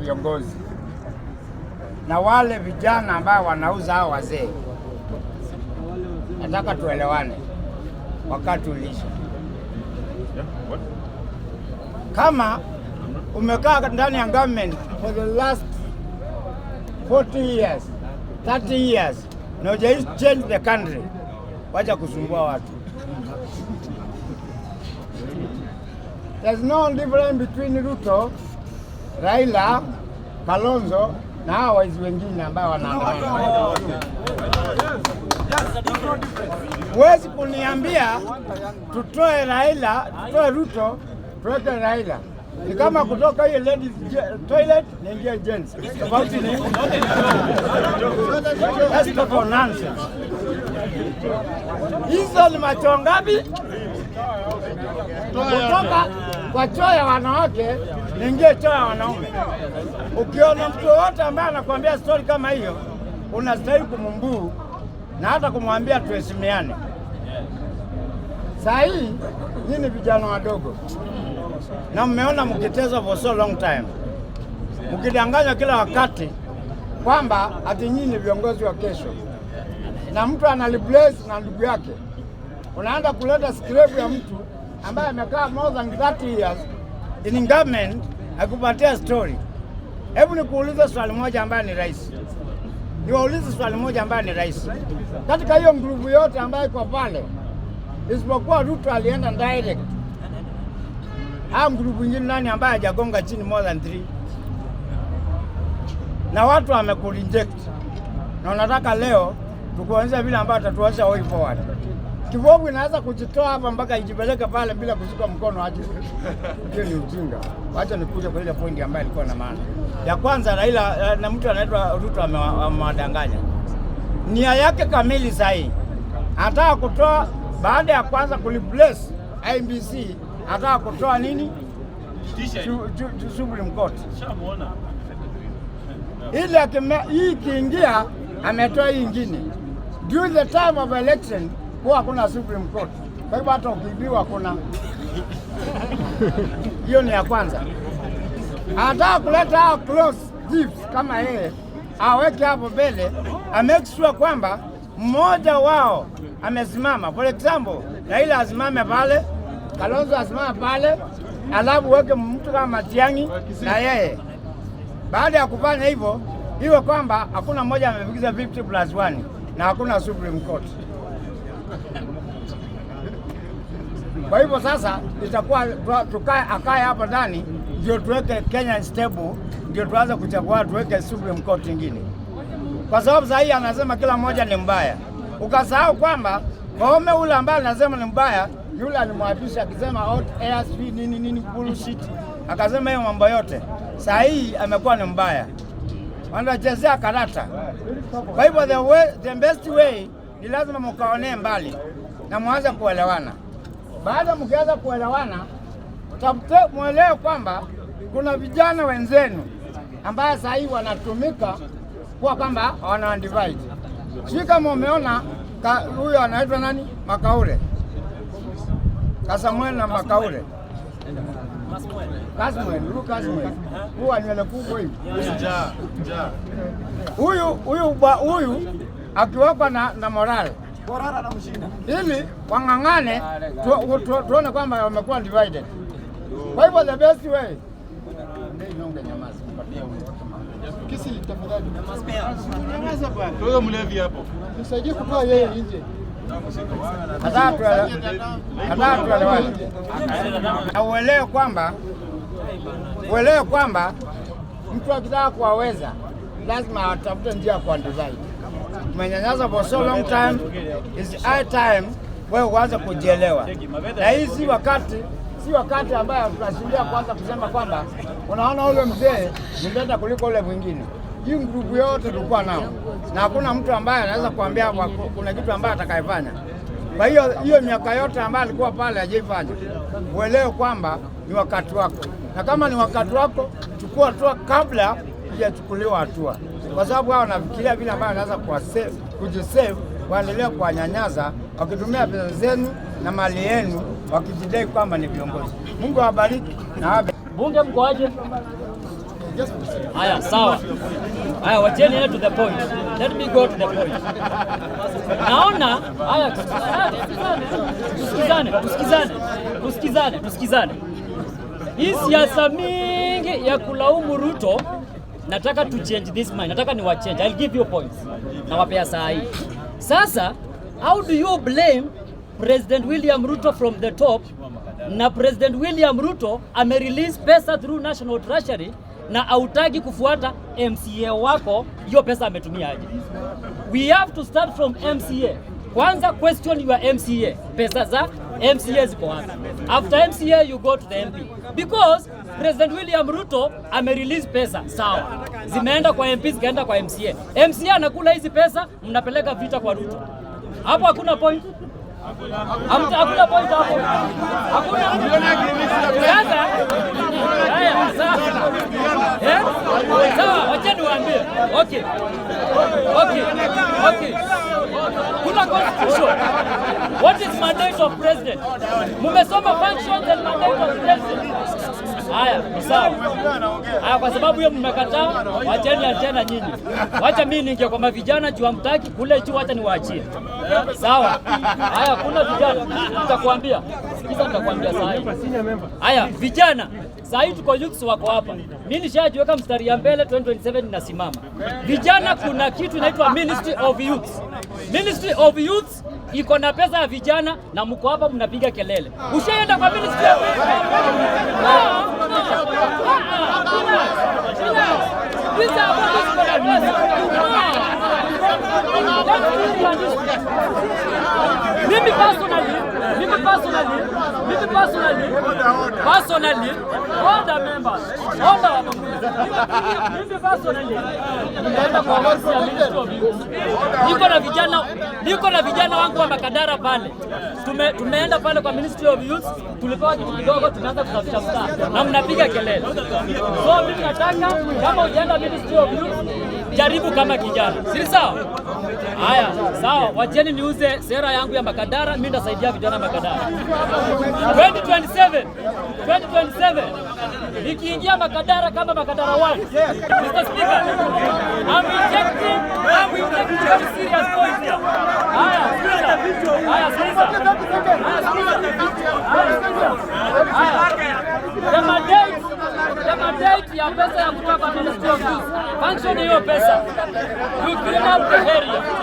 viongozi na wale vijana ambao wanauza hao wazee. Nataka tuelewane, wakati ulisha. Kama umekaa ndani ya government for the last 40 years, 30 years, na hujai change the country, wacha kusumbua watu. There's no difference between Ruto, Raila, Kalonzo na hao waizi wengine ambao wanaandamana. Huwezi kuniambia tutoe Raila, tutoe Ruto, tuweke Raila. Ni kama kutoka hiyo ladies toilet na ingia gents. Tofauti ni that's total nonsense. Hizo ni macho ngapi? Kutoka kwa choo ya wanawake niingie choo ya wanaume. Ukiona mtu wote ambaye anakuambia story kama hiyo, unastahili kumumbuu na hata kumwambia tuheshimiane. Saa hii nyinyi vijana wadogo na mmeona mkiteza for so long time, mkidanganya kila wakati kwamba ati nyinyi viongozi wa kesho, na mtu analibless na ndugu yake. Unaanza kuleta script ya mtu ambaye amekaa more than 30 years in government akupatia story. Hebu nikuulize swali moja ambaye ni rais. Niwaulize swali moja ambaye ni rais. Katika hiyo grupu yote ambayo iko pale, isipokuwa Ruto alienda direct, hao grupu nyingine nani ambaye hajagonga chini more than 3? Na watu wamekureject. Na unataka leo tukuonyesha vile ambao tatuacha way forward. Kibovu inaweza kujitoa hapa mpaka ijipeleke pale bila kushika mkono aje. Hiyo ni ujinga. Wacha nikuje kwa ile point ambayo ilikuwa na maana. Ya kwanza, Raila na mtu anaitwa Ruto amewadanganya. Nia yake kamili sahihi. Anataka kutoa baada ya kwanza kulibless IEBC, anataka kutoa nini? Supreme Court. Shamuona. Ile hii kiingia ametoa hii nyingine. During the time of election kwa kuna Supreme Court. Kwa hivyo hata ukibiwa kuna. Hiyo ni ya kwanza. Anataka kuleta close thieves kama yeye, aweke hapo mbele, make sure kwamba mmoja wao amesimama. For example, Raila asimame pale, Kalonzo asimame pale, alafu weke mtu kama Matiang'i na yeye. Baada ya kufanya hivyo, iwe kwamba hakuna mmoja amefikiza 50+1 na hakuna Supreme Court. Kwa hivyo sasa itakuwa akae hapa ndani ndio tuweke Kenya stable, ndio tuanze kuchagua tuweke Supreme Court nyingine. Kwa sababu sasa hii anasema kila mmoja ni mbaya. Ukasahau kwamba Koome ule ambaye anasema ni mbaya, yule alimwapisha akisema hot air nini bullshit. Akasema hiyo mambo yote. Sasa hii amekuwa ni mbaya. Wanachezea karata. Kwa hivyo the best way ni lazima mkaone mbali na mwanze kuelewana. Baada mkianza kuelewana, muelewe kwamba kuna vijana wenzenu ambao sasa hivi wanatumika kwa kwamba wana divide. Si kama umeona huyo anaitwa nani? Makaure. Kasamwel na Makaure. Kasmwel. Huyu nywele kubwa hivi. Huyu akiwapa na morale. Borara na mshinda. Ili wang'ang'ane tuone kwamba wamekuwa divided. Kwa hivyo the best way. Ndio inaonge nyamaza. Kisi tafadhali. Nyamaza bwana. Toa mlevi hapo. Nisaidie kutoa yeye nje. Uelewe kwamba mtu akitaka kuwaweza lazima atafute njia ya kuandivide. Tumenyanyasa for so long time, is high time wewe uanze kujielewa. Na hii si wakati ambayo tunashindia kwanza kusema kwamba unaona ule mzee ni beta kuliko ule mwingine. Hii nguvu yote tulikuwa nao na hakuna mtu ambaye anaweza kuambia kuna kitu ambaye atakayefanya. Kwa hiyo miaka yote ambayo alikuwa pale hajaifanya. Uelewe kwamba ni wakati wako. Na kama ni wakati wako, chukua hatua kabla hujachukuliwa hatua. Kwa sababu hao wanafikiria vile ambavyo wanaweza kujisave, waendelee kuwanyanyaza wakitumia pesa zenu na mali yenu wakijidai kwamba ni viongozi. Mungu awabariki na bunge mko aje? Haya, sawa. Haya, wacheni to the point. Let me go to the point. Naona haya, tusikizane. Hii siasa mingi ya kulaumu Ruto, nataka to change this mind. Nataka ni wa change. I'll give you points. Na wapea saa hii. Sasa, how do you blame President William Ruto from the top? Na President William Ruto ame-release pesa through National Treasury na hautaki kufuata MCA wako, hiyo pesa ametumia aje? We have to start from MCA. Kwanza question your MCA. Pesa za MCA ziko wapi? After MCA you go to the MP. Because President William Ruto ame-release pesa, sawa. Zimeenda kwa MP, zikaenda kwa MCA. MCA anakula hizi pesa, mnapeleka vita kwa Ruto. Hapo hakuna point. Hakuna point hapo. Hakuna. Sasa haya, sawa, wacha niwaambie. Okay. Kuna constitution. What is mandate of president? Mumesoma functions and mandate of president. Haya, sawa. Haya, kwa sababu hiyo mmekataa, wacheni tena nyinyi. Wacha mimi ninge kwa vijana juu hamtaki kule juu, wacha niwaachie. Sawa. Haya, kuna vijana nitakwambia. Sikiza, nitakwambia saa hii. Haya, vijana saa hii tuko youths wako hapa. Mimi nishajiweka mstari ya mbele 2027 ninasimama. Vijana kuna kitu inaitwa Ministry of Youth. Ministry of Youth iko na pesa ya vijana na mko hapa mnapiga kelele. Ushaenda kwa Ministry of Youth? Mimi personally, all the members, all the mimi personally, nitaenda kwa ofisi ya Ministry of Youth. Niko na vijana wangu wa Makadara pale. Tumeenda pale kwa Ministry of Youth, tulipewa kitu kidogo, tunaanza kusafisha mtaa na mnapiga kelele. So mimi nataka kama ujaenda Ministry of Youth, jaribu kama kijana. Si sawa? Haya, sawa, wacheni niuze sera yangu ya Makadara, mimi nasaidia vijana Makadara. 2027 nikiingia Makadara kama Makadara 1. Mr. Speaker, I'm rejecting very serious points here. Haya, the mandate ya pesa ya kutoka Ministry of Youth. Function hiyo pesa. You clean up the area.